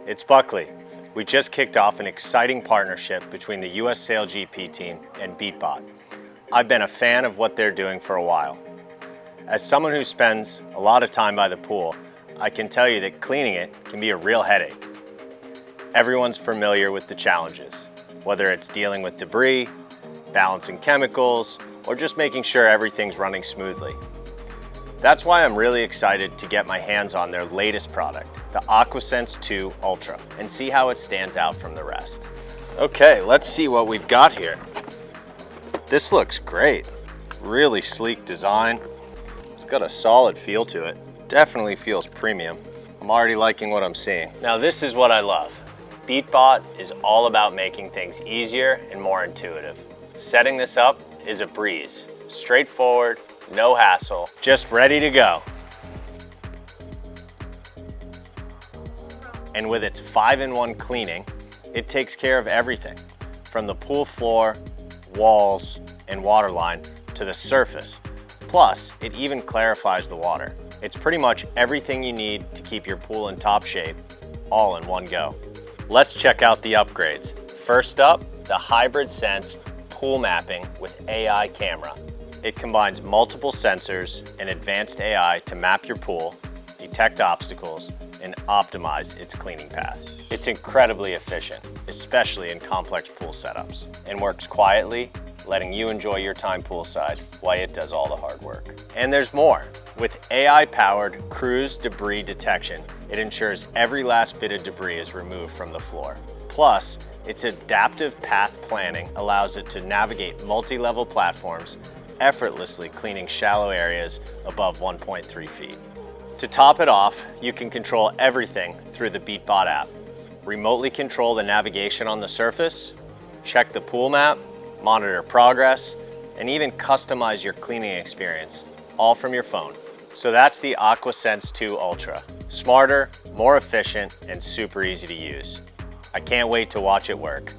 it's Buckley. We just kicked off an exciting partnership between the US SailGP team and Beatbot. I've been a fan of what they're doing for a while. As someone who spends a lot of time by the pool, I can tell you that cleaning it can be a real headache. Everyone's familiar with the challenges, whether it's dealing with debris, balancing chemicals, or just making sure everything's running smoothly. That's why I'm really excited to get my hands on their latest product, the AquaSense 2 Ultra, and see how it stands out from the rest. Okay, let's see what we've got here. This looks great. Really sleek design. It's got a solid feel to it. Definitely feels premium. I'm already liking what I'm seeing. Now this is what I love. Beatbot is all about making things easier and more intuitive. Setting this up is a breeze. Straightforward, no hassle, just ready to go. And with its 5-in-1 cleaning, it takes care of everything from the pool floor, walls, and water line to the surface. Plus, it even clarifies the water. It's pretty much everything you need to keep your pool in top shape, all in one go. Let's check out the upgrades. First up, the Hybrid Sense pool mapping with AI camera. It combines multiple sensors and advanced AI to map your pool, detect obstacles, and optimize its cleaning path. It's incredibly efficient, especially in complex pool setups, and works quietly, letting you enjoy your time poolside while it does all the hard work. And there's more. With AI-powered cruise debris detection, it ensures every last bit of debris is removed from the floor. Plus, its adaptive path planning allows it to navigate multi-level platforms, effortlessly cleaning shallow areas above 1.3 feet. To top it off, you can control everything through the Beatbot app. Remotely control the navigation on the surface, check the pool map, monitor progress, and even customize your cleaning experience, all from your phone. So that's the AquaSense 2 Ultra. Smarter, more efficient, and super easy to use. I can't wait to watch it work.